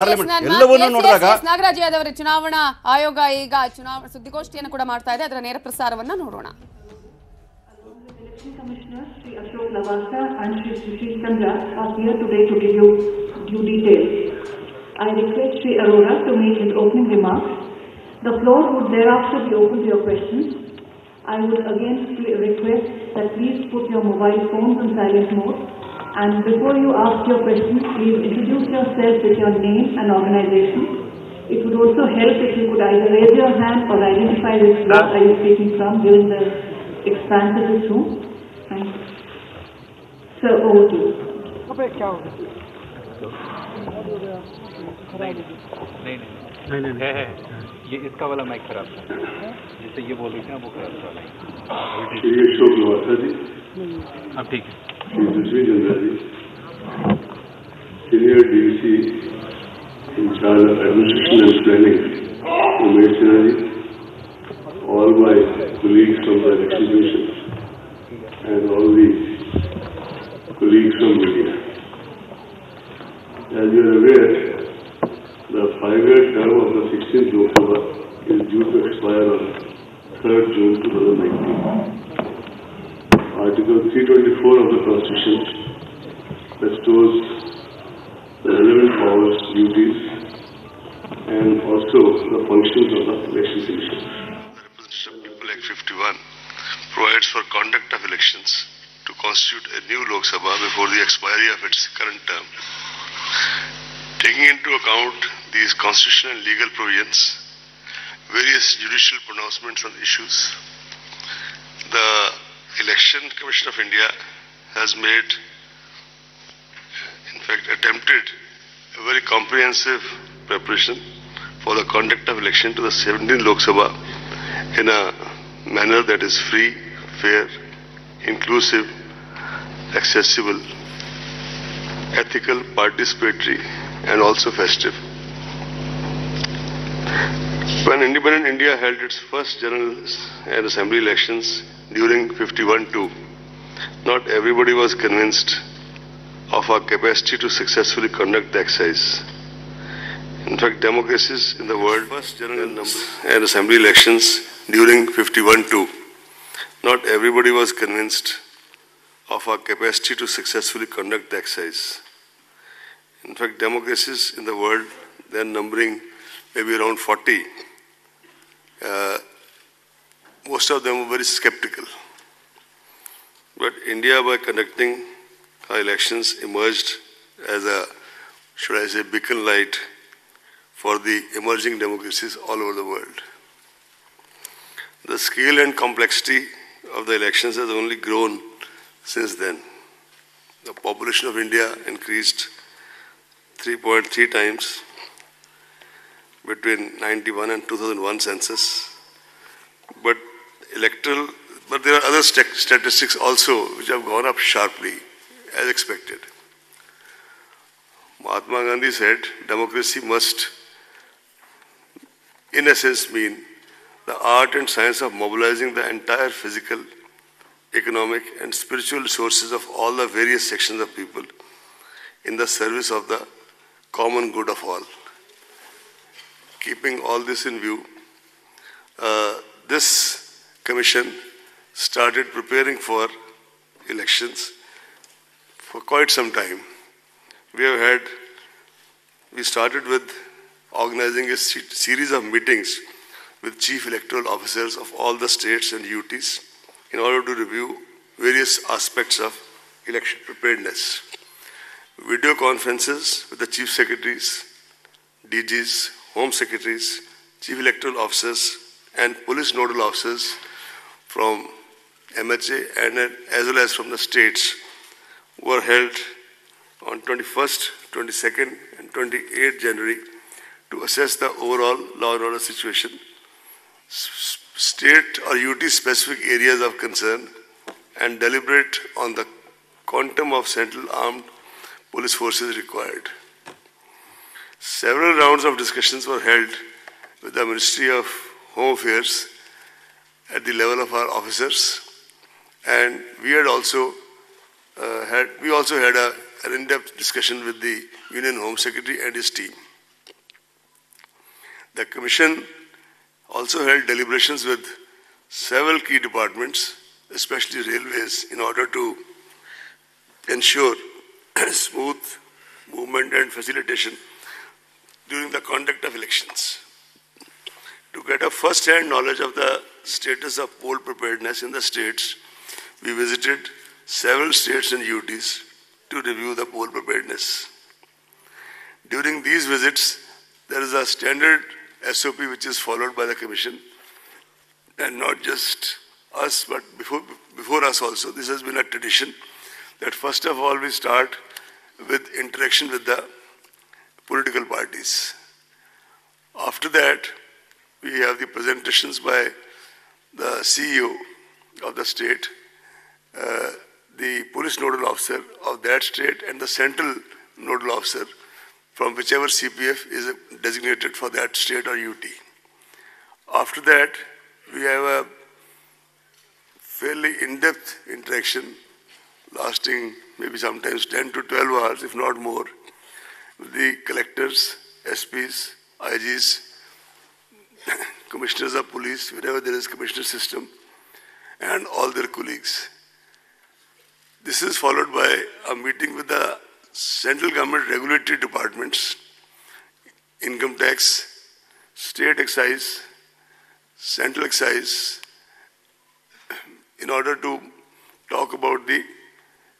ಎಲ್ಲವನ್ನೂ ನೋಡಿದಾಗ ನಾಗರಾಜ್ ಯಾದವ್ ಅವರ ಚುನಾವಣಾ ಆಯೋಗ ಈಗ ಚುನಾವಣಾ ಸುದ್ದಿಗೋಷ್ಠಿಯನ್ನು ಕೂಡ ಮಾಡ್ತಾ ಇದೆ. ಅದರ ನೇರ ಪ್ರಸಾರವನ್ನ ನೋಡೋಣ. I request Sri Arora to make his opening remarks. The floor would thereafter be open to your questions. I would again request that please put your mobile phones on silent mode. And before you ask your questions, please introduce yourself with your name and organization. It would also help if you could either raise your hand or identify which block are you speaking from given the expanse of this room. Thank you. Sir, over to you. नहीं है ये इसका वाला mic खराब था जैसे ये बोल रही थी ना वो खराब था जी अब ठीक है दूसरी जनता जी senior DC in charge of administration and planning Umesh Sinha ji all my colleagues from the election commission and all the colleagues from media. As you are aware, the 5-year term of the 16th Lok Sabha is due to expire on 3rd June 2019. Article 324 of the Constitution bestows the relevant powers, duties, and also the functions of the Election Commission. The Representation of People Act 51 provides for conduct of elections to constitute a new Lok Sabha before the expiry of its current term. Taking into account these constitutional and legal provisions, various judicial pronouncements on issues, the Election Commission of India has made, in fact attempted, a very comprehensive preparation for the conduct of election to the 17th Lok Sabha in a manner that is free, fair, inclusive, accessible, ethical, participatory, and also festive. When independent India held its first general and assembly elections during 51-2, not everybody was convinced of our capacity to successfully conduct the exercise. In fact, democracies in the world, first general and assembly elections during 51-2, not everybody was convinced of our capacity to successfully conduct the exercise. In fact, democracies in the world, then numbering maybe around 40, most of them were very skeptical. But India, by conducting our elections, emerged as a, should I say, beacon light for the emerging democracies all over the world. The scale and complexity of the elections has only grown since then. The population of India increased 3.3 times between 91 and 2001 census. But there are other statistics also which have gone up sharply, as expected. Mahatma Gandhi said, democracy must, in essence, mean the art and science of mobilizing the entire physical, economic, and spiritual resources of all the various sections of people in the service of the common good of all. Keeping all this in view, this commission started preparing for elections for quite some time. We started with organizing a series of meetings with chief electoral officers of all the states and UTs in order to review various aspects of election preparedness. Video conferences with the chief secretaries, DGs, home secretaries, chief electoral officers, and police nodal officers from MHA and as well as from the states were held on 21st, 22nd, and 28th January to assess the overall law and order situation, state or UT specific areas of concern, and deliberate on the quantum of central armed police forces required. Several rounds of discussions were held with the Ministry of Home Affairs at the level of our officers, and we also had an in-depth discussion with the Union Home Secretary and his team. The Commission also held deliberations with several key departments, especially railways, in order to ensure smooth movement and facilitation during the conduct of elections. To get a first-hand knowledge of the status of poll preparedness in the states, we visited several states and UTs to review the poll preparedness. During these visits, there is a standard SOP which is followed by the Commission, and not just us, but before us also. This has been a tradition that first of all we start with interaction with the political parties. After that, we have the presentations by the CEO of the state, the police nodal officer of that state, and the central nodal officer from whichever CPF is designated for that state or UT. After that, we have a fairly in-depth interaction lasting maybe sometimes 10 to 12 hours, if not more, with the collectors, SPs, IGs, commissioners of police, wherever there is commissioner system, and all their colleagues. This is followed by a meeting with the central government regulatory departments, income tax, state excise, central excise, in order to talk about the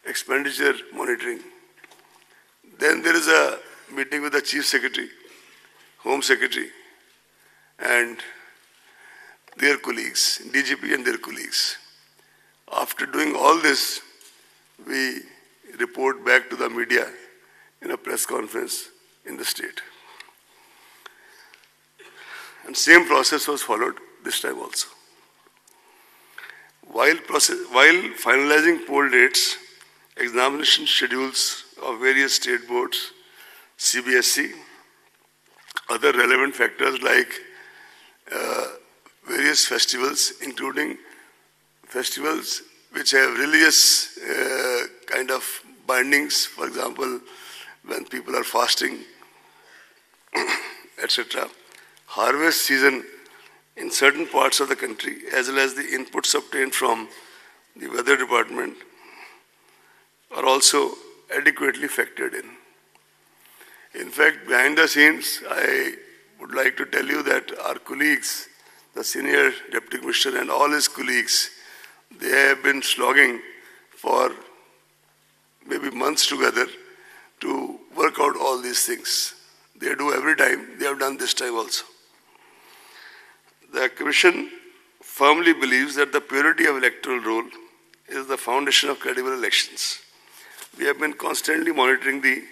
expenditure monitoring. Then there is a meeting with the Chief Secretary, Home Secretary, and their colleagues, DGP and their colleagues. After doing all this, we report back to the media in a press conference in the state. And same process was followed this time also. While finalizing poll dates, examination schedules of various state boards, CBSE, other relevant factors like various festivals, including festivals which have religious kind of bindings, for example, when people are fasting, etc. Harvest season in certain parts of the country, as well as the inputs obtained from the weather department, are also adequately factored in. In fact, behind the scenes, I would like to tell you that our colleagues, the senior deputy commissioner and all his colleagues, they have been slogging for maybe months together to work out all these things. They do every time, they have done this time also. The Commission firmly believes that the purity of electoral roll is the foundation of credible elections. We have been constantly monitoring the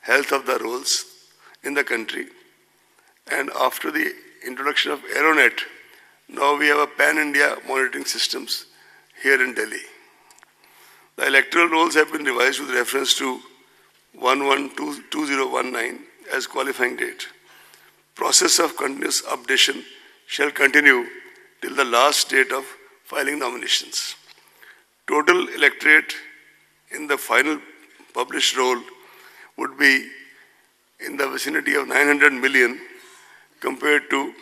health of the rolls in the country, and after the introduction of Aeronet, now we have a pan-India monitoring systems here in Delhi. The electoral rolls have been revised with reference to 11/2019 as qualifying date. Process of continuous updation shall continue till the last date of filing nominations. Total electorate in the final published roll would be in the vicinity of 900 million compared to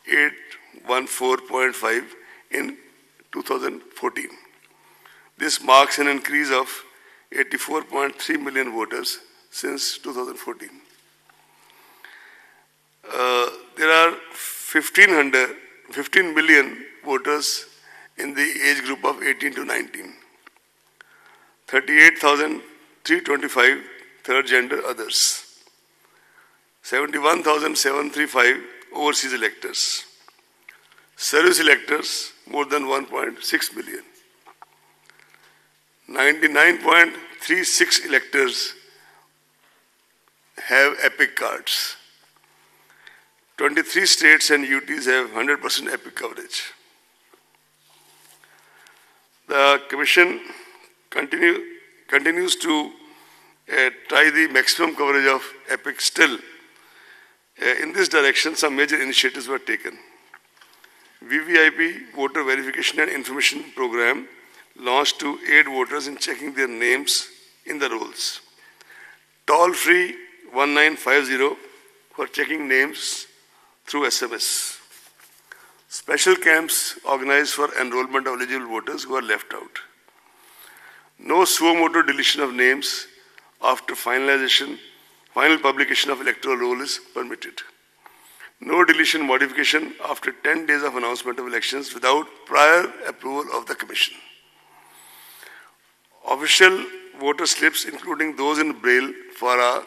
814.5 in 2014. This marks an increase of 84.3 million voters since 2014. There are 15 million voters in the age group of 18 to 19. 38,325 third gender others. 71,735 overseas electors. Service electors more than 1.6 million. 99.36 electors have EPIC cards. 23 states and UTs have 100% EPIC coverage. The Commission continues to try the maximum coverage of EPIC still. In this direction, some major initiatives were taken. VVIP, Voter Verification and Information Program, launched to aid voters in checking their names in the rolls. Toll-free 1950 for checking names through SMS. Special camps organized for enrollment of eligible voters who are left out. No suo motu deletion of names after final publication of electoral roll is permitted. No deletion modification after 10 days of announcement of elections without prior approval of the Commission. Official voter slips, including those in Braille for our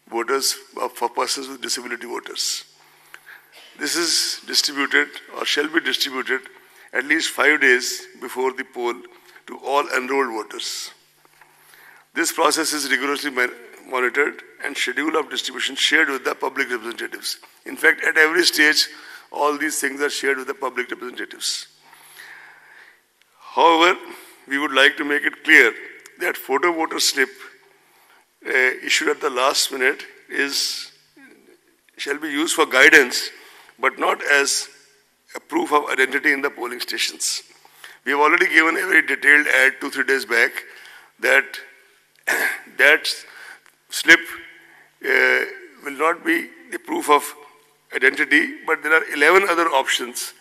voters, for persons with disability voters. This is distributed or shall be distributed at least 5 days before the poll to all enrolled voters. This process is rigorously monitored and schedule of distribution shared with the public representatives. In fact, at every stage, all these things are shared with the public representatives. However, we would like to make it clear that photo voter slip issued at the last minute shall be used for guidance, but not as a proof of identity in the polling stations. We have already given a very detailed ad 2-3 days back that that slip will not be the proof of identity, but there are 11 other options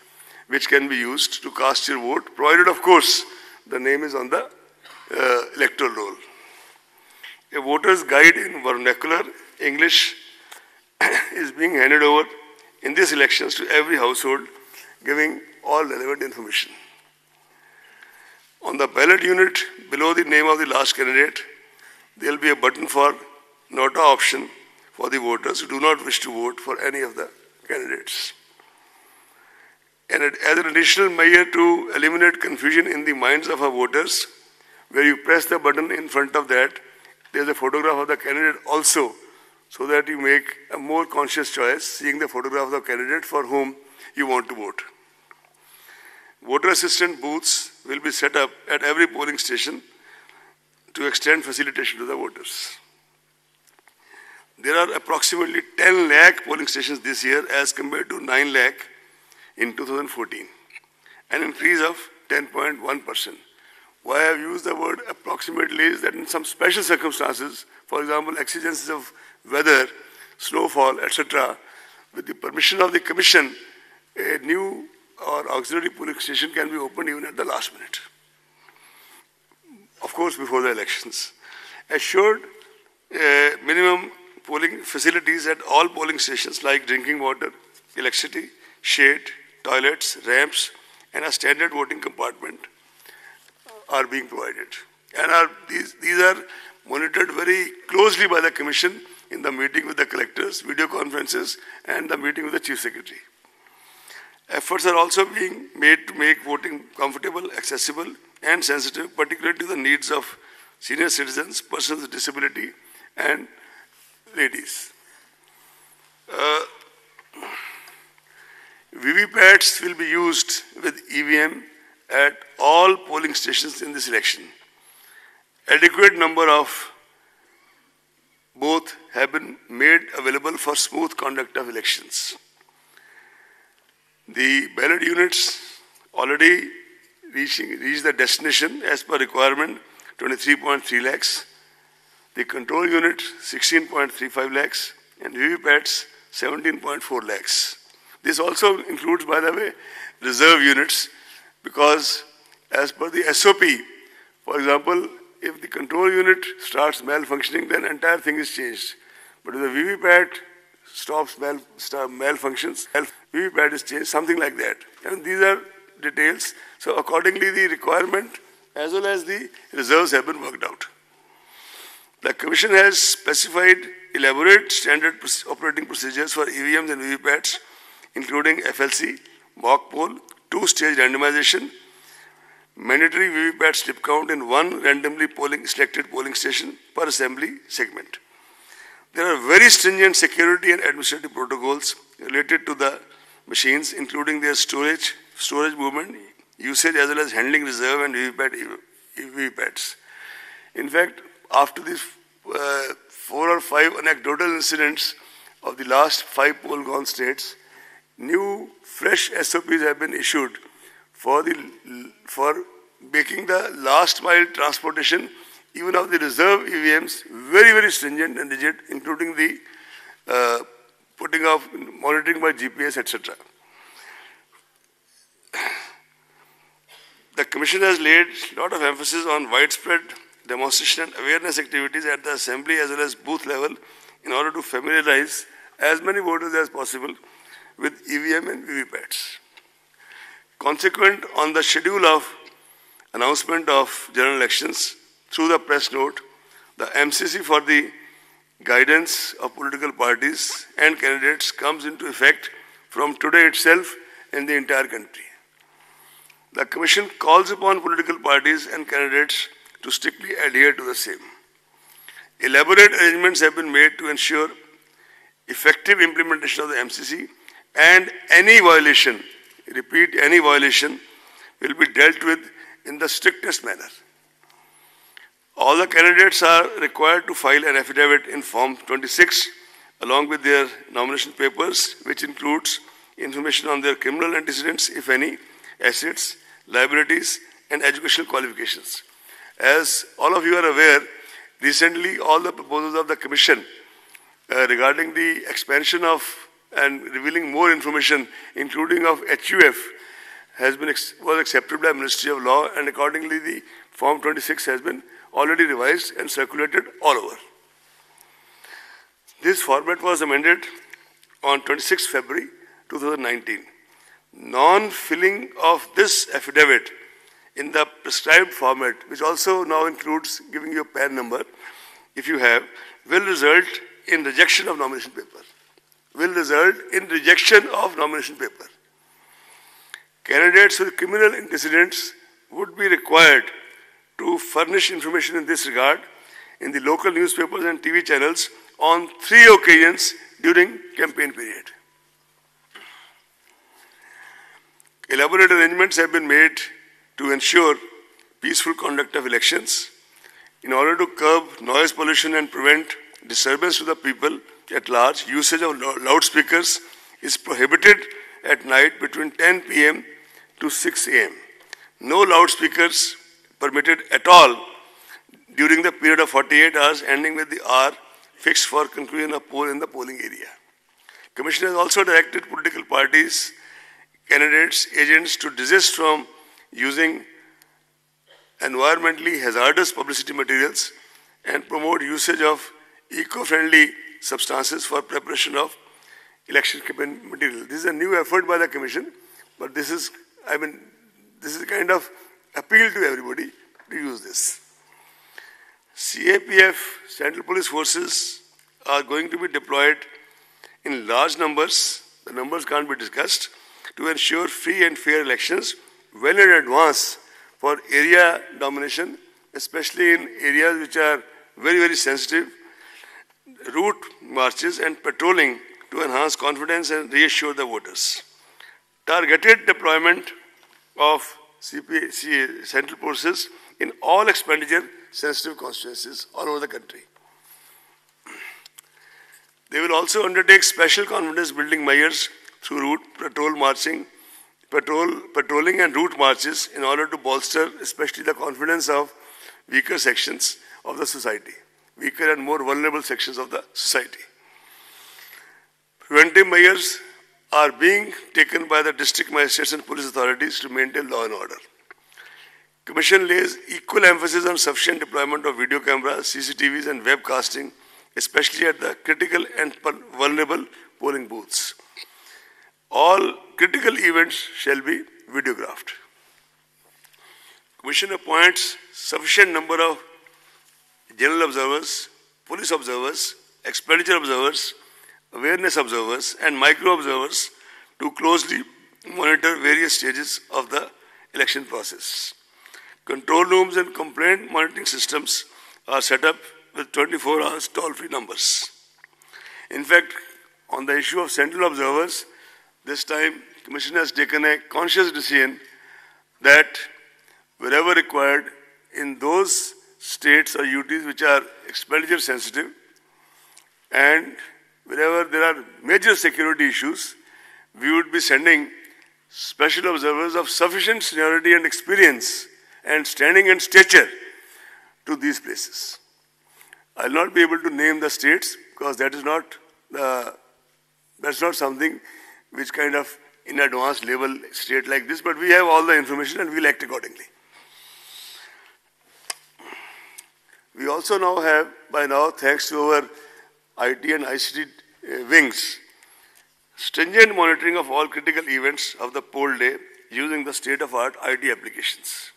which can be used to cast your vote, provided, of course, the name is on the electoral roll. A voter's guide in vernacular English is being handed over in these elections to every household, giving all relevant information. On the ballot unit below the name of the last candidate, there will be a button for nota option for the voters who do not wish to vote for any of the candidates. And as an additional measure to eliminate confusion in the minds of our voters, where you press the button in front of that, there is a photograph of the candidate also, so that you make a more conscious choice, seeing the photograph of the candidate for whom you want to vote. Voter assistant booths will be set up at every polling station to extend facilitation to the voters. There are approximately 10 lakh polling stations this year as compared to 9 lakh in 2014, an increase of 10.1%. Why I have used the word approximately is that in some special circumstances, for example, exigencies of weather, snowfall, etc., with the permission of the Commission, a new or auxiliary polling station can be opened even at the last minute. Of course, before the elections. Assured minimum polling facilities at all polling stations like drinking water, electricity, shade, toilets, ramps, and a standard voting compartment are being provided. And these are monitored very closely by the Commission in the meeting with the collectors, video conferences, and the meeting with the Chief Secretary. Efforts are also being made to make voting comfortable, accessible, and sensitive, particularly to the needs of senior citizens, persons with disability, and ladies. VVPATs will be used with EVM at all polling stations in this election. Adequate number of both have been made available for smooth conduct of elections. The ballot units already reached the destination as per requirement, 23.3 lakhs. The control unit, 16.35 lakhs, and VVPATs, 17.4 lakhs. This also includes, by the way, reserve units, because as per the SOP, for example, if the control unit starts malfunctioning, then entire thing is changed. But if the VVPAT stops malfunctions, VVPAT is changed, something like that. And these are details. So accordingly, the requirement as well as the reserves have been worked out. The Commission has specified elaborate standard operating procedures for EVMs and VVPATs, including FLC, mock poll, two-stage randomization, mandatory VVPAT slip count in one randomly selected polling station per assembly segment. There are very stringent security and administrative protocols related to the machines, including their storage movement, usage, as well as handling reserve and VVPATs. In fact, after these 4 or 5 anecdotal incidents of the last 5 poll-gone states, new, fresh SOPs have been issued for making the last mile transportation, even of the reserve EVMs, very, very stringent and rigid, including the putting off monitoring by GPS, etc. The Commission has laid a lot of emphasis on widespread demonstration and awareness activities at the Assembly as well as booth level in order to familiarize as many voters as possible with EVM and VVPATs. Consequent on the schedule of announcement of general elections through the press note, the MCC for the guidance of political parties and candidates comes into effect from today itself in the entire country. The Commission calls upon political parties and candidates to strictly adhere to the same. Elaborate arrangements have been made to ensure effective implementation of the MCC, and any violation, repeat, any violation will be dealt with in the strictest manner. All the candidates are required to file an affidavit in Form 26 along with their nomination papers, which includes information on their criminal antecedents, if any, assets, liabilities, and educational qualifications. As all of you are aware, recently all the proposals of the Commission regarding the expansion of and revealing more information, including of HUF, was accepted by Ministry of Law, and accordingly the Form 26 has been already revised and circulated all over. This format was amended on 26 February 2019. Non-filling of this affidavit in the prescribed format, which also now includes giving you a PAN number, if you have, will result in rejection of nomination paper. Will result in rejection of nomination paper. Candidates with criminal antecedents would be required to furnish information in this regard in the local newspapers and TV channels on 3 occasions during campaign period. Elaborate arrangements have been made to ensure peaceful conduct of elections. In order to curb noise pollution and prevent disturbance to the people at large, usage of loudspeakers is prohibited at night between 10 p.m. to 6 a.m. No loudspeakers permitted at all during the period of 48 hours ending with the hour fixed for conclusion of poll in the polling area. Commission has also directed political parties, candidates, agents to desist from using environmentally hazardous publicity materials and promote usage of eco-friendly substances for preparation of election campaign material. This is a new effort by the Commission, but this is kind of appeal to everybody to use this. CAPF, Central Police Forces, are going to be deployed in large numbers, the numbers can't be discussed, to ensure free and fair elections well in advance for area domination, especially in areas which are very, very sensitive, route marches and patrolling to enhance confidence and reassure the voters. Targeted deployment of Central Forces in all expenditure-sensitive constituencies all over the country. They will also undertake special confidence-building measures through route patrolling and route marches in order to bolster especially the confidence of weaker sections of the society, weaker and more vulnerable sections of the society. Preventive measures are being taken by the district magistrates and police authorities to maintain law and order. Commission lays equal emphasis on sufficient deployment of video cameras, CCTVs and webcasting, especially at the critical and vulnerable polling booths. All critical events shall be videographed. Commission appoints sufficient number of general observers, police observers, expenditure observers, awareness observers and micro observers to closely monitor various stages of the election process. Control rooms and complaint monitoring systems are set up with 24 hours toll-free numbers. In fact, on the issue of central observers, this time Commission has taken a conscious decision that wherever required in those states or UTs which are expenditure sensitive and wherever there are major security issues, we would be sending special observers of sufficient seniority and experience and standing and stature to these places. I will not be able to name the states because that is not the That's not something which kind of in advance label state like this, but we have all the information and we'll act accordingly. We also now have, by now, thanks to our IT and ICT wings, stringent monitoring of all critical events of the poll day using the state-of-art IT applications.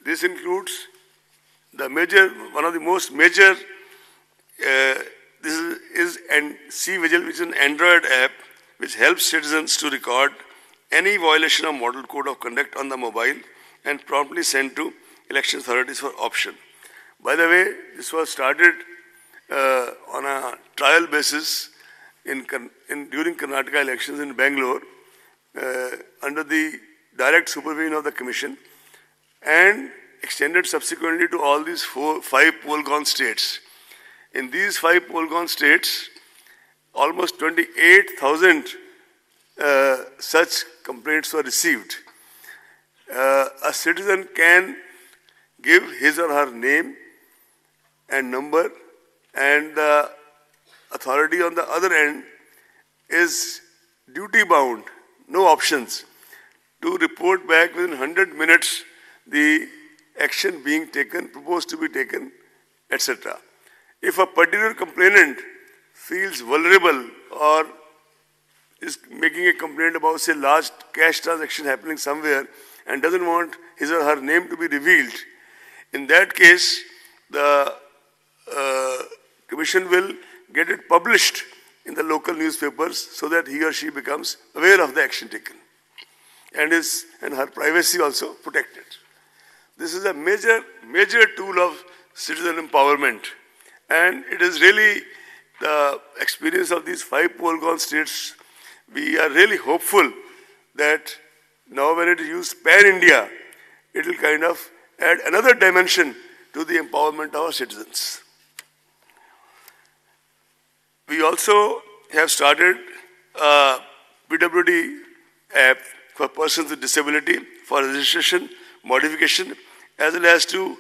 This includes one of the most major, this is C-Vigil, which is an Android app which helps citizens to record any violation of model code of conduct on the mobile and promptly send to election authorities for option. By the way, this was started on a trial basis during Karnataka elections in Bangalore under the direct supervision of the Commission and extended subsequently to all these 5 poll-gone states. In these 5 poll-gone states, almost 28,000 such complaints were received. A citizen can give his or her name and number, and the authority on the other end is duty-bound, no options, to report back within 100 minutes the action being taken, proposed to be taken, etc. If a particular complainant feels vulnerable or is making a complaint about, say, large cash transaction happening somewhere and doesn't want his or her name to be revealed, in that case, the Commission will get it published in the local newspapers so that he or she becomes aware of the action taken and her privacy also protected. This is a major tool of citizen empowerment, and it is really the experience of these 5 poll-gone states. We are really hopeful that now when it is used pan-India, it will kind of add another dimension to the empowerment of our citizens. We also have started a PWD app for persons with disability for registration, modification, as well as to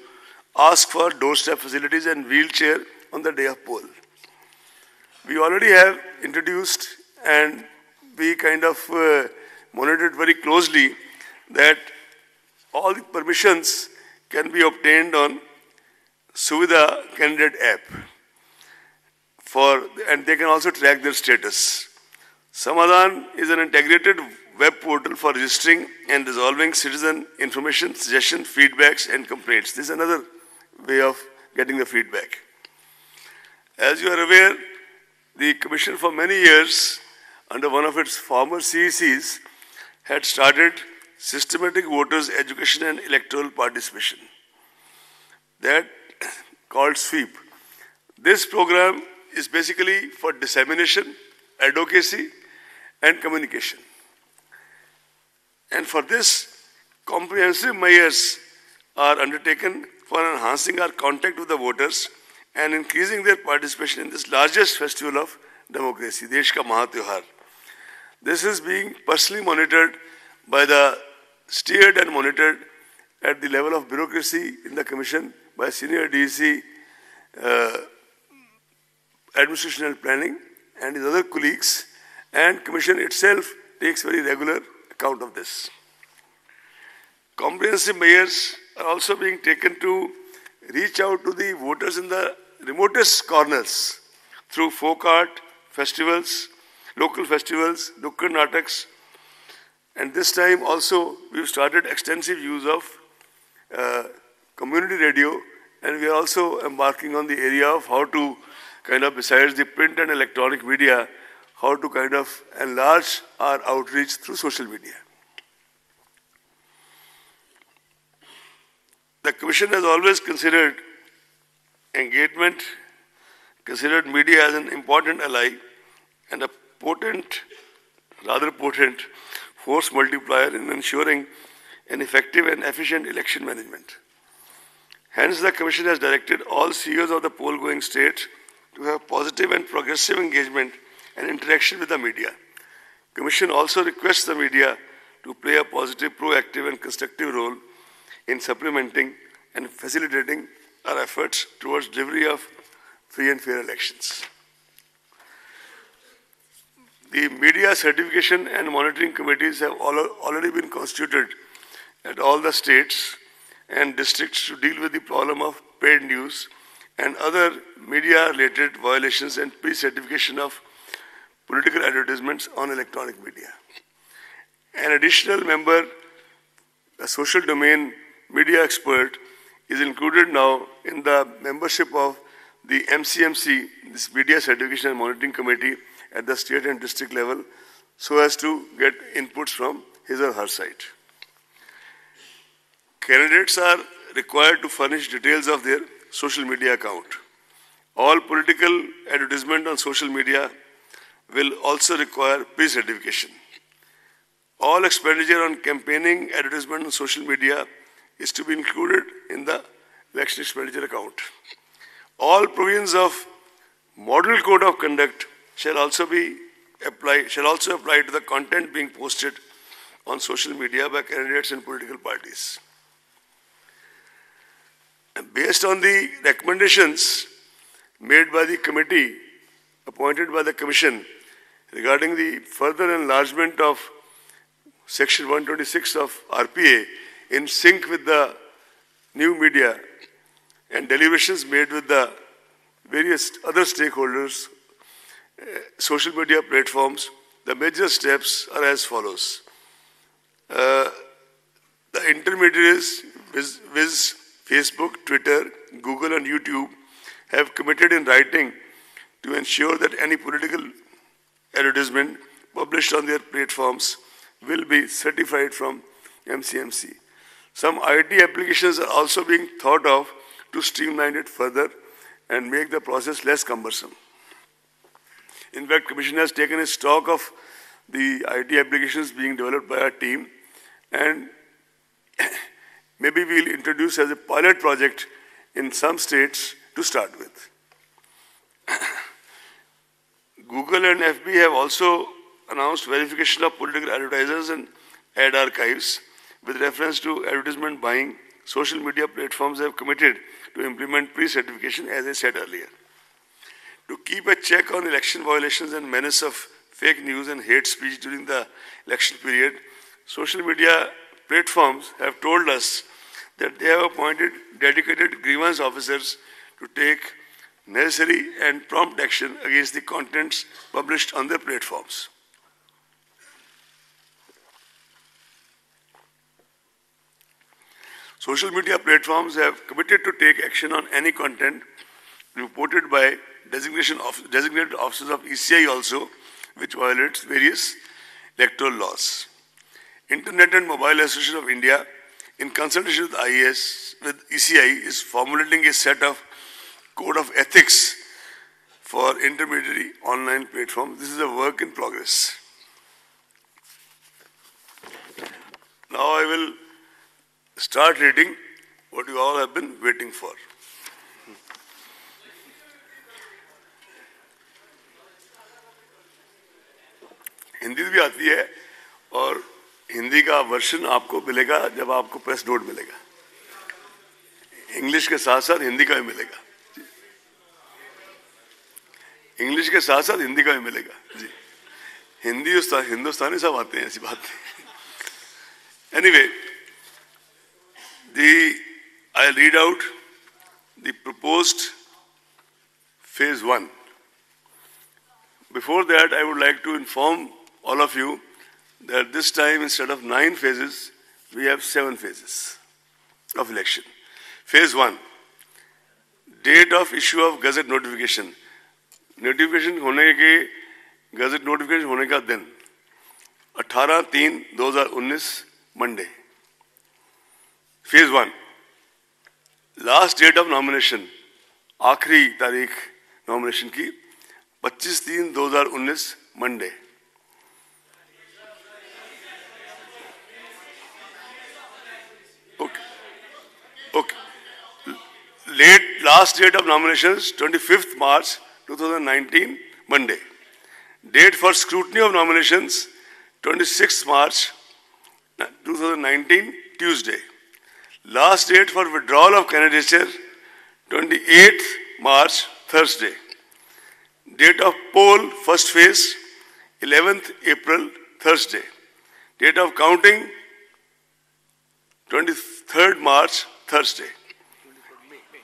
ask for doorstep facilities and wheelchair on the day of poll. We already have introduced and we kind of monitored very closely that all the permissions can be obtained on Suvidha candidate app and they can also track their status. Samadhan is an integrated web portal for registering and resolving citizen information, suggestions, feedbacks and complaints. This is another way of getting the feedback. As you are aware, the Commission for many years, under one of its former CECs, had started Systematic Voters Education and Electoral Participation. That called SWEEP. This program is basically for dissemination, advocacy and communication. And for this, comprehensive measures are undertaken for enhancing our contact with the voters and increasing their participation in this largest festival of democracy, Desh Ka Mahatyauhar. This is being personally monitored by steered and monitored at the level of bureaucracy in the Commission by Senior DEC, Administration and Planning and his other colleagues, and Commission itself takes very regular account of this. Comprehensive measures are also being taken to reach out to the voters in the remotest corners through folk art, festivals, local festivals, Nukkad Nataks, and this time also we've started extensive use of community radio, and we are also embarking on the area of how to kind of, besides the print and electronic media, how to kind of enlarge our outreach through social media. The Commission has always considered engagement, considered media as an important ally and a rather potent force multiplier in ensuring an effective and efficient election management. Hence, the Commission has directed all CEOs of the poll-going states to have positive and progressive engagement and interaction with the media. Commission also requests the media to play a positive, proactive and constructive role in supplementing and facilitating our efforts towards delivery of free and fair elections. The media certification and monitoring committees have already been constituted at all the states and districts to deal with the problem of paid news and other media-related violations and pre-certification of political advertisements on electronic media. An additional member, a social domain media expert, is included now in the membership of the MCMC, this Media Certification and Monitoring Committee at the state and district level, so as to get inputs from his or her side. Candidates are required to furnish details of their social media account. All political advertisement on social media will also require pre-certification. All expenditure on campaigning advertisement on social media is to be included in the election expenditure account. All provisions of Model Code of Conduct shall also apply to the content being posted on social media by candidates and political parties. Based on the recommendations made by the committee appointed by the Commission regarding the further enlargement of Section 126 of RPA in sync with the new media and deliberations made with the various other stakeholders, social media platforms, the major steps are as follows. The intermediaries, viz. Facebook, Twitter, Google and YouTube, have committed in writing to ensure that any political advertisement published on their platforms will be certified from MCMC. Some IT applications are also being thought of to streamline it further and make the process less cumbersome. In fact, Commission has taken a stock of the IT applications being developed by our team, and maybe we'll introduce as a pilot project in some states to start with. Google and FB have also announced verification of political advertisers and ad archives. With reference to advertisement buying, social media platforms have committed to implement pre-certification, as I said earlier. To keep a check on election violations and menace of fake news and hate speech during the election period, social media platforms have told us that they have appointed dedicated grievance officers to take necessary and prompt action against the contents published on their platforms. Social media platforms have committed to take action on any content reported by designated officers of ECI also, which violates various electoral laws. Internet and Mobile Association of India, in consultation with ECI, is formulating a set of code of ethics for intermediary online platforms. This is a work in progress. Now I will start reading what you all have been waiting for. Hindi भी आती है और हिंदी का version आपको मिलेगा जब आपको press note मिलेगा. इंग्लिश के साथ साथ हिंदी का भी मिलेगा. इंग्लिश के साथ साथ हिंदी का भी मिलेगा जी. हिंदी हिंदुस्तानी सब आते हैं, ऐसी बात नहीं. Anyway, I'll read out the proposed phase 1. Before that, I would like to inform all of you that this time, instead of 9 phases, we have 7 phases of election. Phase 1, date of issue of gazette notification. Notification होने के gazette notification होने का दिन 18/3/2019 Monday. Phase 1, last date of nomination, आखिरी तारीख nomination की 25/3/2019 Monday. Okay. Last date of nominations 25th March 2019 Monday. Date for scrutiny of nominations 26th March 2019 Tuesday. Last date for withdrawal of candidature 28th March Thursday. Date of poll first phase 11th April, Thursday. Date of counting, 23rd March, Thursday.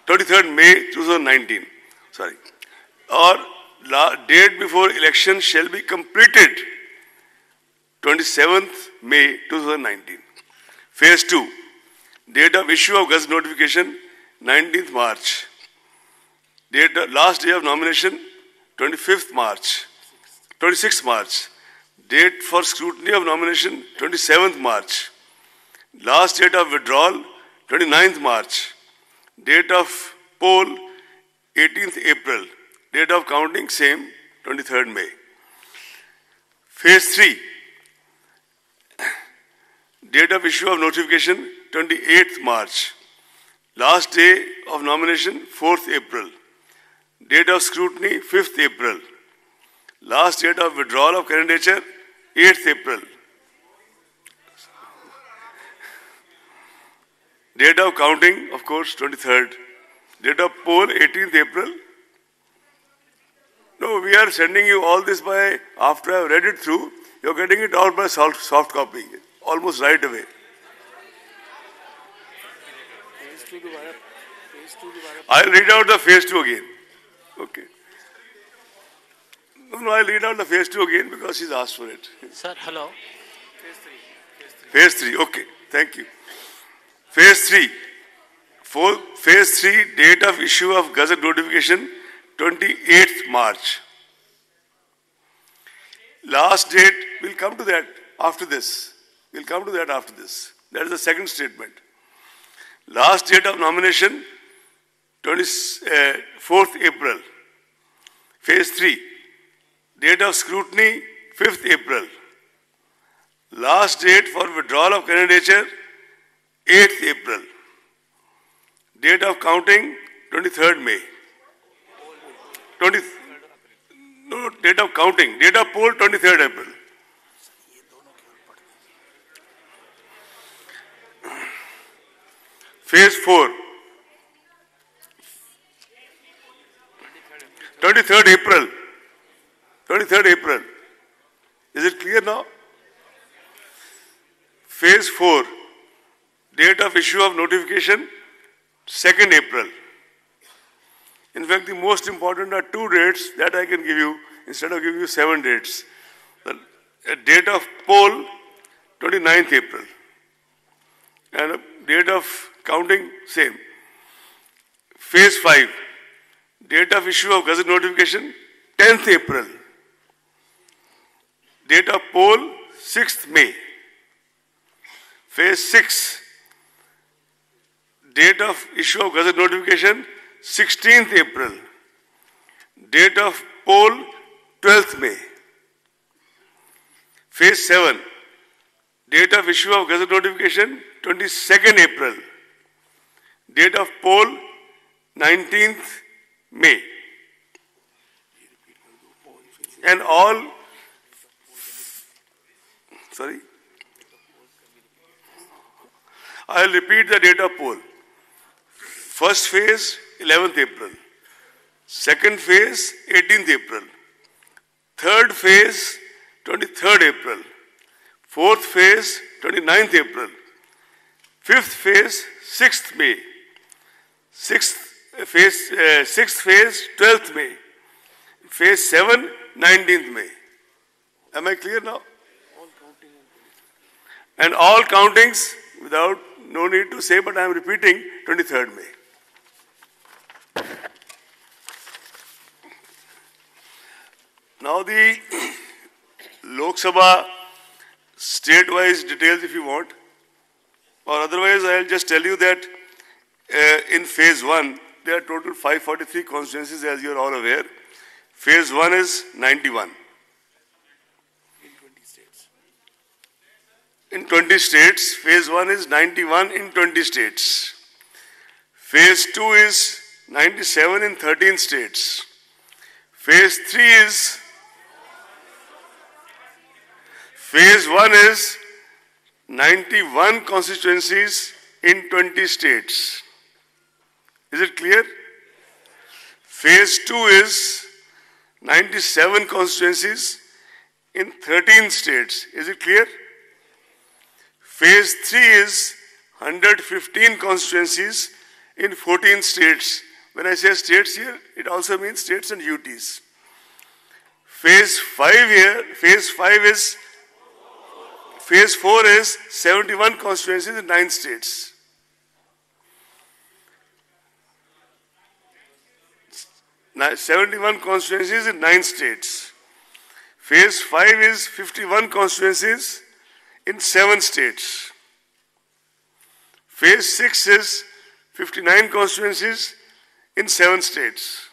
23rd May 2019. Sorry. Or date before election shall be completed, 27th May 2019. Phase 2. Date of issue of Gazette notification, 19th March. Last day of nomination, 25th March. 26th March. Date for scrutiny of nomination, 27th March. Last date of withdrawal, 29th March. Date of poll, 18th April. Date of counting, same, 23rd May. Phase 3. Date of issue of notification, 28th March. Last day of nomination, 4th April. Date of scrutiny, 5th April. Last date of withdrawal of candidature, 8th April. Date of counting, of course, 23rd. Date of poll, 18th April. No, we are sending you all this by, after I have read it through, you are getting it out by soft copy, almost right away. I'll read out the phase 2 again. Okay. No, I'll read out the phase 2 again because she's asked for it. Sir, hello. Phase 3, okay. Thank you. Phase 3. Phase 3, date of issue of Gazette notification, 28th March. Last date, we'll come to that after this. We'll come to that after this. That is the second statement. Last date of nomination, 4th April. Phase 3. Date of scrutiny, 5th April. Last date for withdrawal of candidature, 8th April. Date of counting, 23rd May. No, date of counting. Date of poll, 23rd April. Phase 4. 23rd April. 23rd April. Is it clear now? Phase 4. Date of issue of notification, 2nd April. In fact, the most important are 2 dates that I can give you instead of giving you 7 dates. The date of poll, 29th April. And date of counting, same. Phase 5. Date of issue of Gazette notification, 10th April. Date of poll, 6th May. Phase 6. Date of issue of Gazette notification, 16th April. Date of poll, 12th May. Phase 7. Date of issue of Gazette notification, 22nd April. Date of poll, 19th May. And all, sorry, I will repeat the date of poll. First phase, 11th April. Second phase, 18th April. Third phase, 23rd April. Fourth phase, 29th April. Fifth phase, 6th May. Sixth phase, 12th May. Phase 7, 19th May. Am I clear now? And all countings, without, no need to say, but I am repeating, 23rd May. Now the Lok Sabha state-wise details if you want, or otherwise I will just tell you that in phase 1, there are total 543 constituencies as you are all aware. Phase 1 is 91. In 20 states. Phase 1 is 91 in 20 states. Phase 2 is 97 in 13 states. Phase 3 is, phase 1 is 91 constituencies in 20 states. Is it clear? Phase 2 is 97 constituencies in 13 states. Is it clear? Phase 3 is 115 constituencies in 14 states. When I say states here, it also means states and UTs. Phase 4 is 71 constituencies in 9 states. Now, 71 constituencies in 9 states. Phase 5 is 51 constituencies in 7 states. Phase 6 is 59 constituencies in 7 states.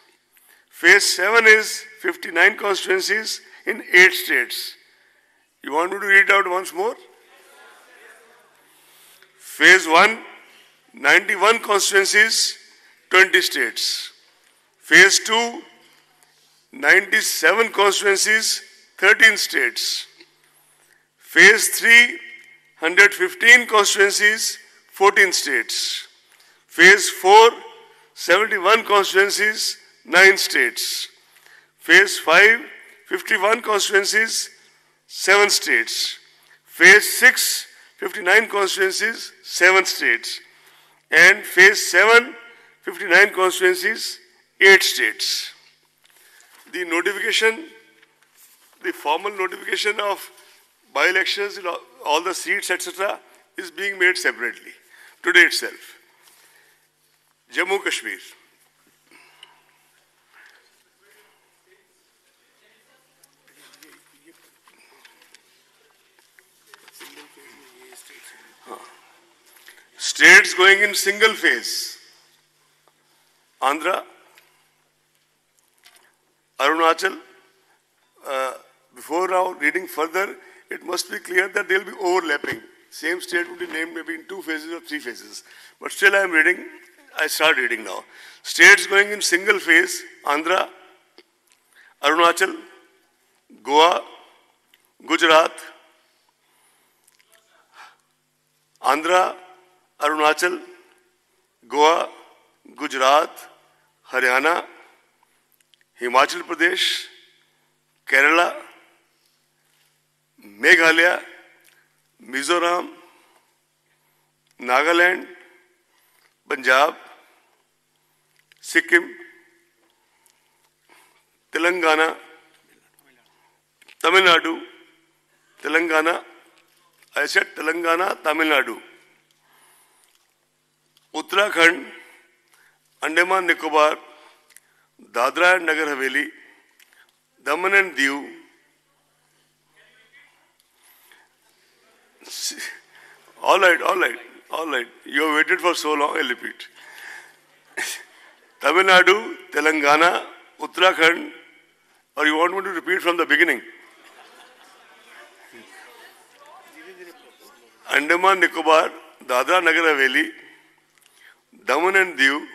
Phase 7 is 59 constituencies in 8 states. You want me to read it out once more? Phase 1, 91 constituencies, 20 states. Phase 2, 97 constituencies, 13 states. Phase 3, 115 constituencies, 14 states. Phase 4, 71 constituencies, 9 states. Phase 5, 51 constituencies, 7 states. Phase 6, 59 constituencies, 7 states. And Phase 7, 59 constituencies, 8 states. The notification, the formal notification of by-elections, all the seats, etc., is being made separately today itself. Jammu Kashmir. States going in single phase. Andhra, Arunachal. Before now reading further, it must be clear that they will be overlapping. Same state would be named maybe in 2 phases or 3 phases. But still I start reading now. States going in single phase, Andhra, Arunachal, Goa, Gujarat, Andhra, Arunachal, Goa, Gujarat, Haryana, Himachal Pradesh, Kerala, Meghalaya, Mizoram, Nagaland, Punjab, Sikkim, Telangana, Tamil Nadu, Telangana, I said Telangana, Tamil Nadu, Uttarakhand, Andaman Nicobar, Dadra and Nagar Haveli, Daman and Diu, all right. You have waited for so long, I'll repeat. Tamil Nadu, Telangana, Uttarakhand, or you want me to repeat from the beginning? Andaman Nicobar, Dadra Nagar Haveli, Daman and Diu,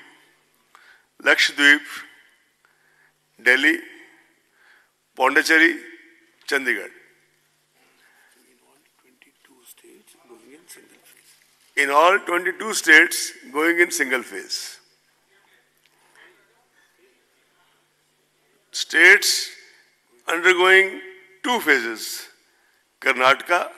Lakshadweep, Delhi, Pondicherry, Chandigarh. In all 22 states going in single phase. States undergoing 2 phases. Karnataka,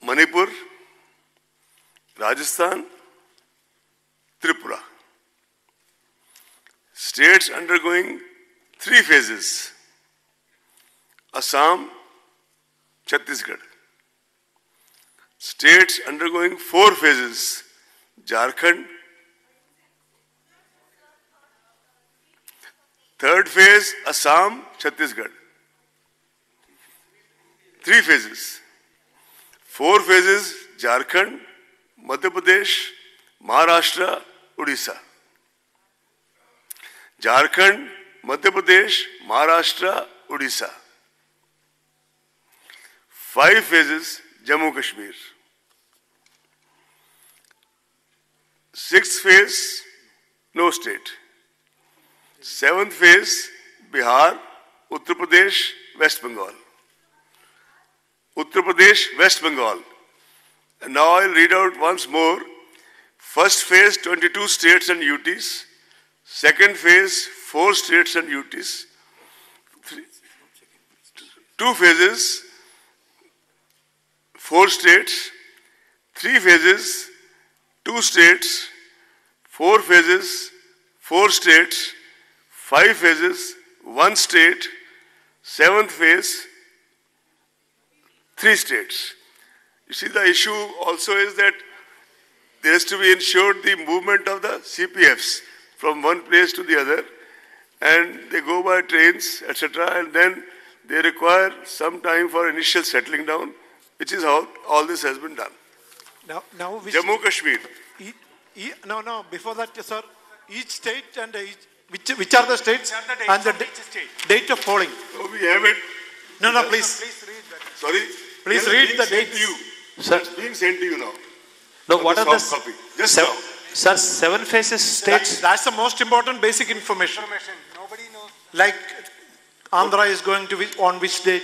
Manipur, Rajasthan, Tripura. States undergoing 3 phases. Assam, Chhattisgarh. States undergoing 4 phases. Jharkhand. 3rd phase, Assam, Chhattisgarh. 3 phases. 4 phases, Jharkhand, Madhya Pradesh, Maharashtra, Odisha. Jharkhand, Madhya Pradesh, Maharashtra, Odisha. 5 phases, Jammu Kashmir. 6th phase, no state. 7th phase, Bihar, Uttar Pradesh, West Bengal. Uttar Pradesh, West Bengal. And now I'll read out once more. First phase, 22 states and UTs. Second phase, 4 states and UTs. Two phases, 4 states. 3 phases, 2 states. 4 phases, 4 states. 5 phases, 1 state. 7th phase, 3 states. You see, the issue also is that there has to be ensured the movement of the CPFs from one place to the other, and they go by trains, etc., and then they require some time for initial settling down, which is how all this has been done. Now which, Jammu Kashmir. no, before that, sir, each state and which are the states and the date of polling. So we have it. No, please. Please read that. Sorry? Please It is read being the sent dates. to you. Sir. It's being sent to you now. No, On what the are the soft copy. Just seven, now. sir, 7 phases states? That's the most important basic information. Nobody knows. Like Andhra is going to be on which date?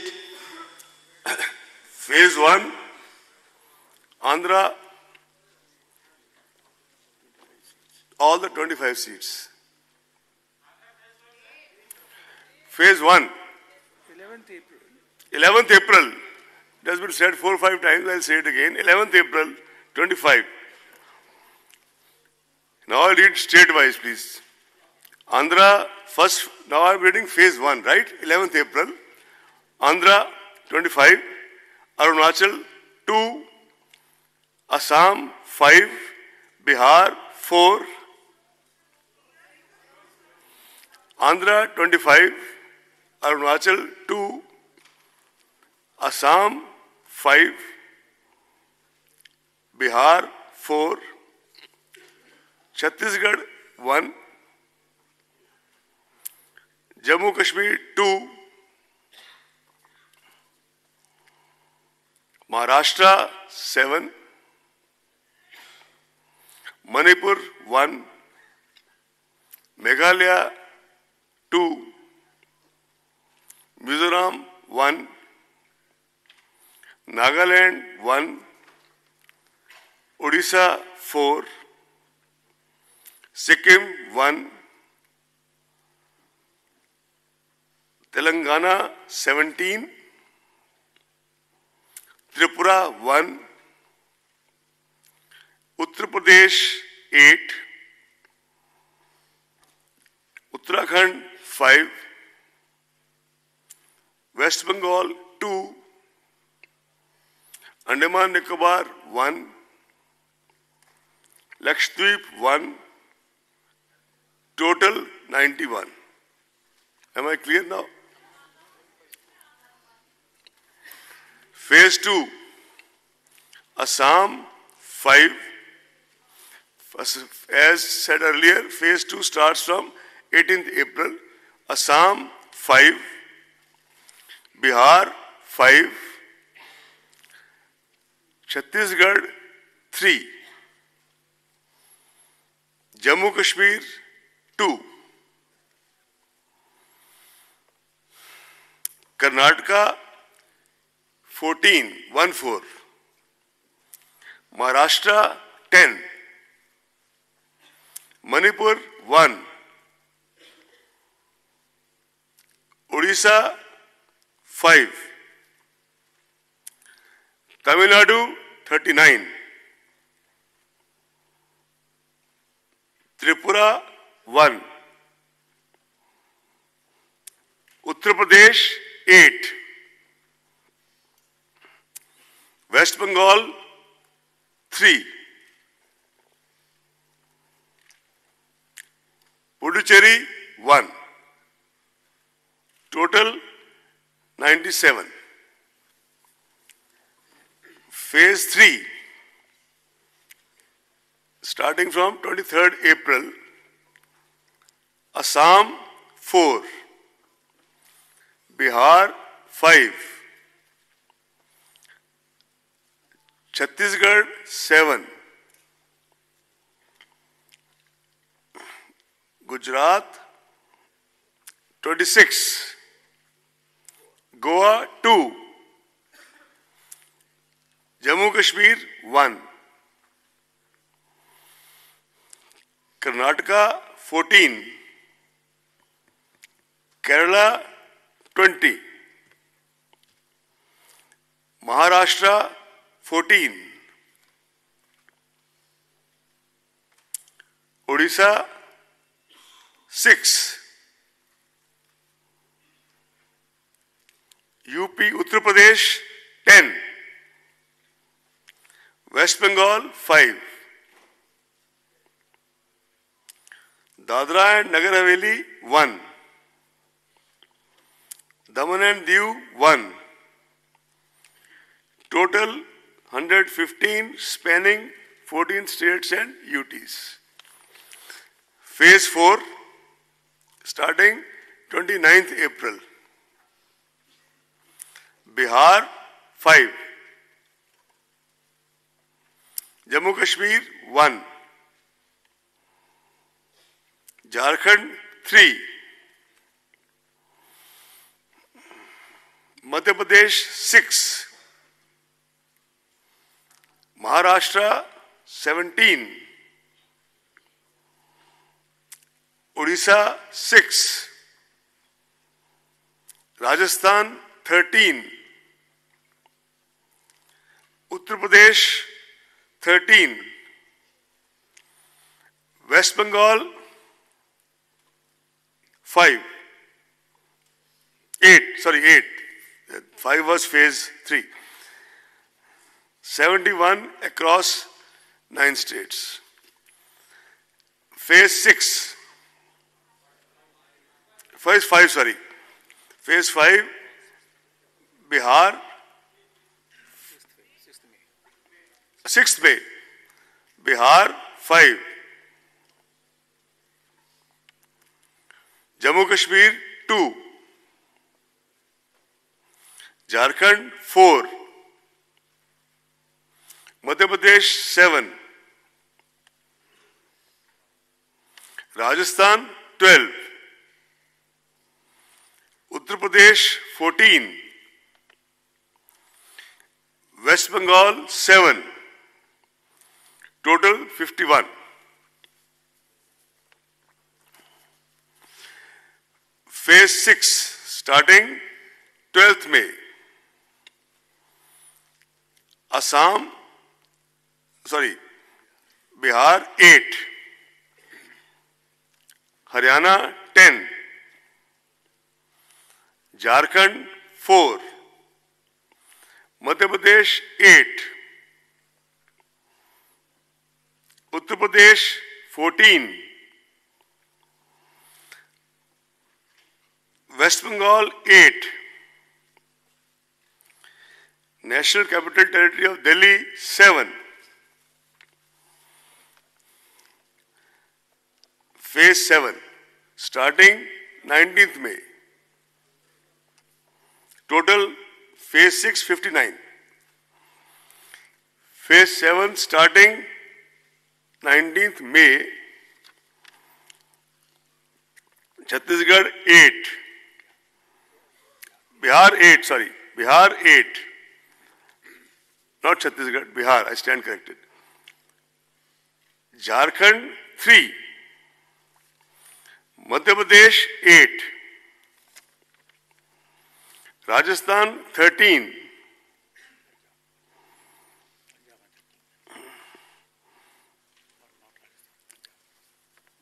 Phase 1, Andhra, all the 25 seats. Phase 1, 11th April. It has been said 4 or 5 times, I'll say it again. 11th April, 25. Now I'll read state-wise, please. Andhra, first, now I'm reading phase 1, right? 11th April. Andhra, 25. Arunachal, 2. Assam, 5. Bihar, 4. Andhra, 25. Arunachal, 2. Assam, 5. Bihar, 4. Chhattisgarh, 1. Jammu Kashmir, 2. Maharashtra, 7. Manipur, 1. Meghalaya, 2. Mizoram, 1. Nagaland, 1. Odisha, 4. Sikkim, 1. Telangana, 17. Tripura, 1. Uttar Pradesh, 8. Uttarakhand, 5. West Bengal, 2. Andaman Nicobar, 1. Lakshadweep, 1. Total, 91. Am I clear now? Phase 2. Assam, 5. As said earlier, phase 2 starts from 18th April. Assam, 5. Bihar, 5. Chhattisgarh, 3. Jammu Kashmir, 2. Karnataka, 14, 1-4. Maharashtra, 10. Manipur, 1. Odisha, 5. Tamil Nadu, 39. Tripura, 1. Uttar Pradesh, 8. West Bengal, 3. Puducherry, 1. Total, 97. Phase 3, starting from 23rd April, Assam, 4. Bihar, 5. Chhattisgarh, 7. Gujarat, 26. Goa, 2. Jammu Kashmir 1, Karnataka 14, Kerala 20, Maharashtra 14, Odisha 6, UP Uttar Pradesh 10, West Bengal 5, Dadra and Nagar Haveli 1, Daman and Diu 1, total 115 spanning 14 states and UTs. Phase 4 starting 29th April. Bihar 5, Jammu Kashmir 1, Jharkhand 3, Madhya Pradesh 6, Maharashtra 17, Odisha 6, Rajasthan 13, Uttar Pradesh 13, West Bengal 8. 5 was phase 3. 71 across 9 states. Phase 6. Phase 5, Phase 5, Bihar, 6th May, Bihar 5, Jammu Kashmir 2, Jharkhand 4, Madhya Pradesh 7, Rajasthan 12, Uttar Pradesh 14, West Bengal 7, total 51. Phase 6 starting 12th May. Bihar 8, Haryana 10, Jharkhand 4, Madhya Pradesh 8, Uttar Pradesh 14, West Bengal 8, National Capital Territory of Delhi 7, Phase 7 starting 19th May. Total Phase 6 59. Phase 7 starting 19th May. Chhattisgarh 8. Bihar 8. Not Chhattisgarh, Bihar, I stand corrected. Jharkhand 3. Madhya Pradesh 8. Rajasthan 13.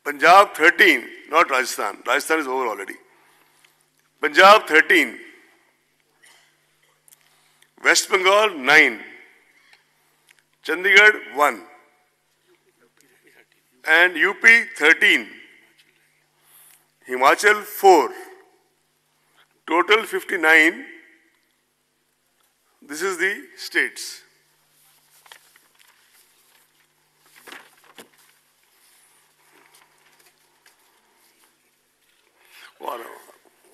Punjab 13, not Rajasthan. Rajasthan is over already. Punjab 13. West Bengal 9. Chandigarh 1. And UP 13. Himachal 4. Total 59. This is the states.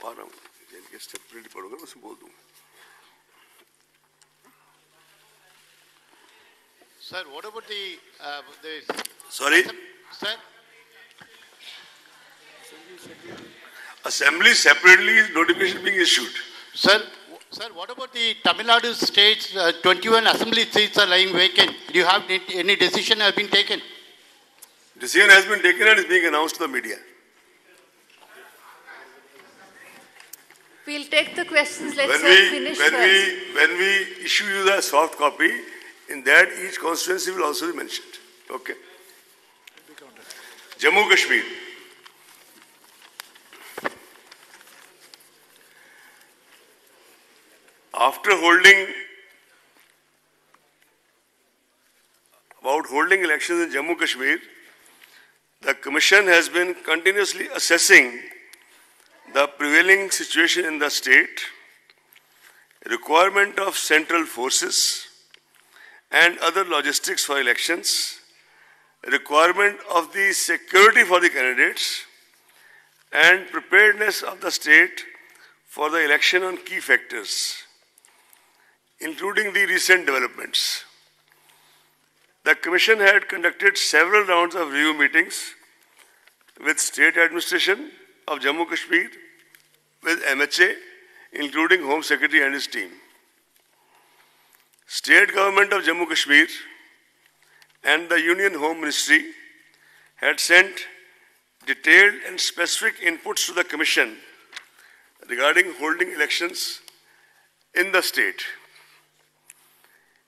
Warm इनके separate पढ़ोगे मैं उसमें बोल दूंगा. Sir, what about the Sorry? Sir? Assembly separately notification being issued. Sir, Sir, what about the Tamil Nadu states, 21 assembly seats are lying vacant. Do you have any decision has been taken? Decision has been taken and is being announced to the media. We'll take the questions. Let's finish first. When we issue you the soft copy, in that each constituency will also be mentioned. Okay. Jammu Kashmir. After holding elections in Jammu Kashmir, the Commission has been continuously assessing the prevailing situation in the state, requirement of central forces and other logistics for elections, requirement of the security for the candidates, and preparedness of the state for the election on key factors, including the recent developments. The Commission had conducted several rounds of review meetings with state administration of Jammu Kashmir, with MHA, including Home Secretary and his team. State government of Jammu Kashmir and the Union Home Ministry had sent detailed and specific inputs to the Commission regarding holding elections in the state.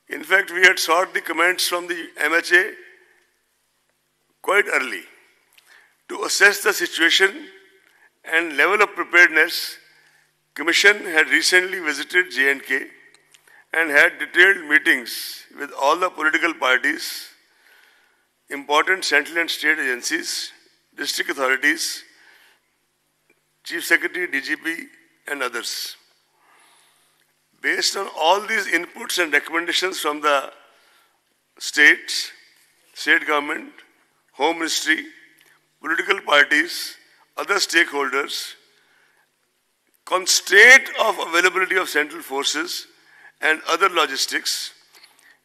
In fact, we had sought the comments from the MHA quite early to assess the situation and level of preparedness. Commission had recently visited J&K and had detailed meetings with all the political parties, important central and state agencies, district authorities, Chief Secretary, DGP, and others. Based on all these inputs and recommendations from the states, state government, Home Ministry, political parties, other stakeholders, constraint of availability of central forces and other logistics,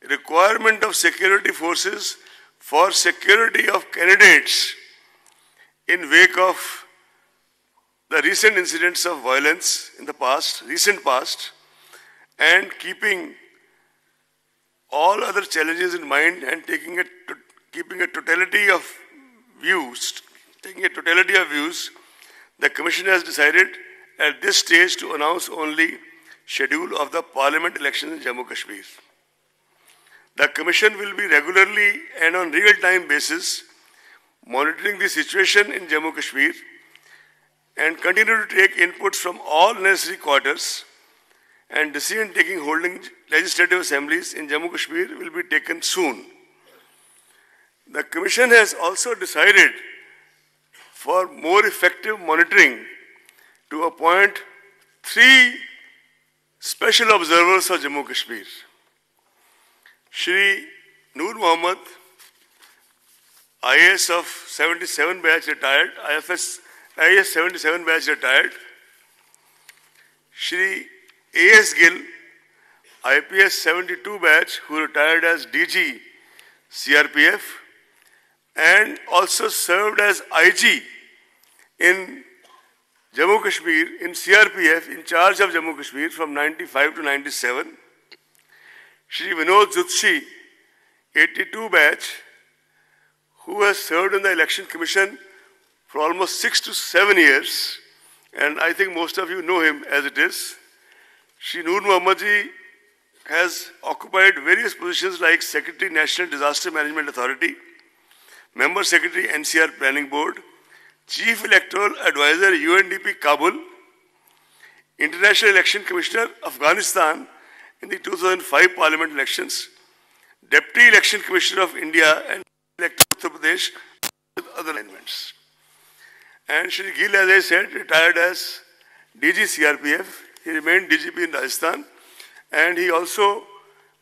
requirement of security forces for security of candidates in wake of the recent incidents of violence in the past, recent past, and keeping all other challenges in mind and keeping a totality of views, the Commission has decided at this stage to announce only schedule of the Parliament elections in Jammu Kashmir. The Commission will be regularly and on real-time basis monitoring the situation in Jammu Kashmir and continue to take inputs from all necessary quarters, and decision-taking holding legislative assemblies in Jammu Kashmir will be taken soon. The Commission has also decided for more effective monitoring to appoint 3 special observers of Jammu Kashmir. Shri Noor Mohammed, IAS of 77 batch retired, IAS 77 batch retired. Shri A.S. Gill, IPS 72 batch, who retired as DG CRPF and also served as IG in Jammu Kashmir, in CRPF, in charge of Jammu Kashmir from 95 to 97. Shri Vinod Jutshi, 82 batch, who has served in the Election Commission for almost 6 to 7 years, and I think most of you know him as it is. Shri Noor Mohammed ji has occupied various positions like Secretary, National Disaster Management Authority, Member Secretary, NCR Planning Board, Chief Electoral Advisor, UNDP Kabul, International Election Commissioner, Afghanistan in the 2005 Parliament elections, Deputy Election Commissioner of India and Elected Uttar Pradesh with other alignments. And Shri Gill, as I said, retired as DG CRPF. He remained DGP in Rajasthan, and he also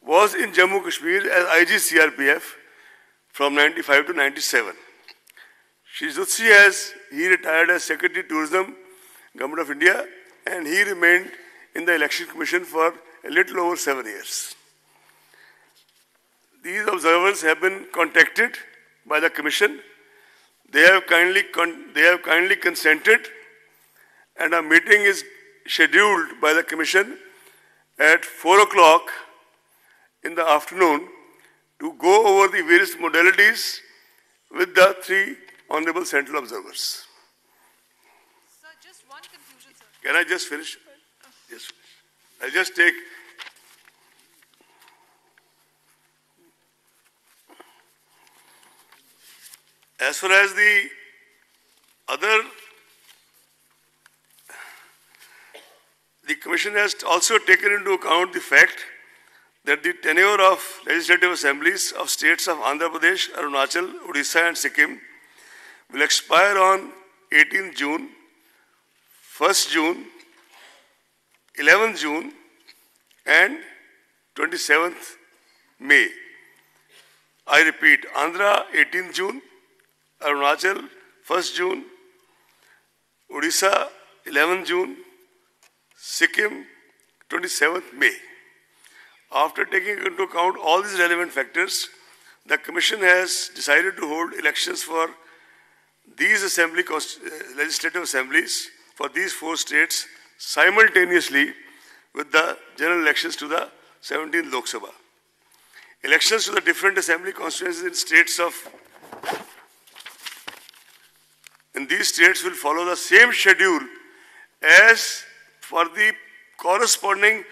was in Jammu Kashmir as IG CRPF from 95 to 97. Shri Jutsi he retired as Secretary Tourism, Government of India, and he remained in the Election Commission for a little over 7 years. These observers have been contacted by the Commission. They have kindly consented, and a meeting is scheduled by the Commission at 4 o'clock in the afternoon to go over the various modalities with the three honorable central observers. Sir, just one conclusion, sir. Can I just finish? Yes. I'll just take. As far as the other, the Commission has also taken into account the fact that the tenure of legislative assemblies of states of Andhra Pradesh, Arunachal, Odisha and Sikkim will expire on 18th June, 1st June, 11th June and 27th May. I repeat, Andhra 18th June, Arunachal 1st June, Odisha 11th June, Sikkim 27th May. After taking into account all these relevant factors, the Commission has decided to hold elections for these legislative assemblies for these four states simultaneously with the general elections to the 17th Lok Sabha. Elections to the different assembly constituencies in these states will follow the same schedule as for the corresponding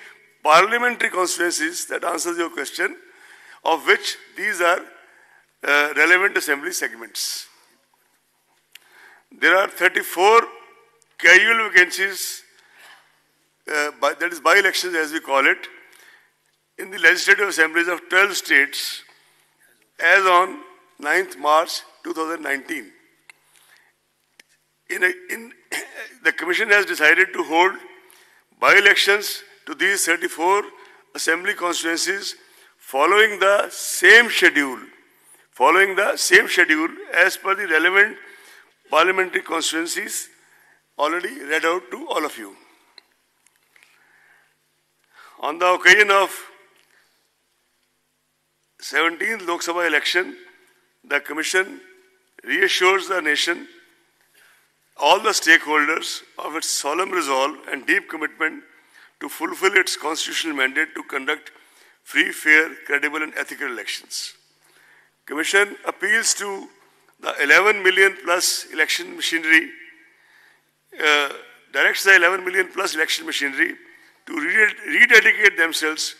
parliamentary constituencies, that answers your question, of which these are relevant assembly segments. There are 34 casual vacancies, that is by-elections as we call it, in the legislative assemblies of 12 states as on 9th March 2019. The Commission has decided to hold by-elections to these 34 assembly constituencies following the same schedule as per the relevant parliamentary constituencies already read out to all of you. On the occasion of 17th Lok Sabha election, the Commission reassures the nation, all the stakeholders, of its solemn resolve and deep commitment to fulfill its constitutional mandate to conduct free, fair, credible and ethical elections. Commission appeals to the 11 million plus election machinery, directs the 11 million plus election machinery to rededicate themselves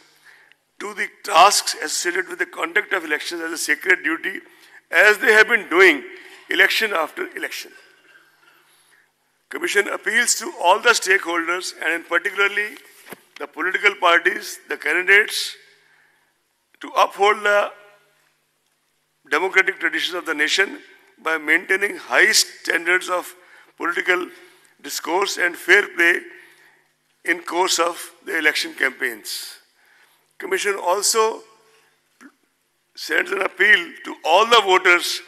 to the tasks associated with the conduct of elections as a sacred duty, as they have been doing election after election. Commission appeals to all the stakeholders and in particularly the political parties, the candidates, to uphold the democratic traditions of the nation by maintaining high standards of political discourse and fair play in course of the election campaigns. Commission also sends an appeal to all the voters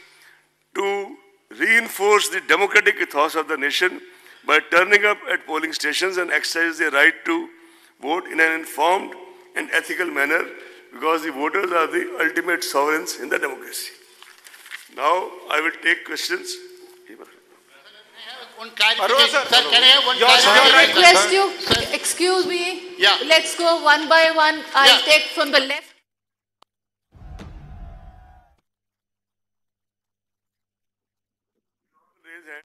to reinforce the democratic ethos of the nation by turning up at polling stations and exercise their right to vote in an informed and ethical manner, because the voters are the ultimate sovereigns in the democracy. Now I will take questions. One clarification. Sir, can I have one I clarification? request you, excuse me. Yeah. Let's go one by one. I'll take from the left. Raise hand.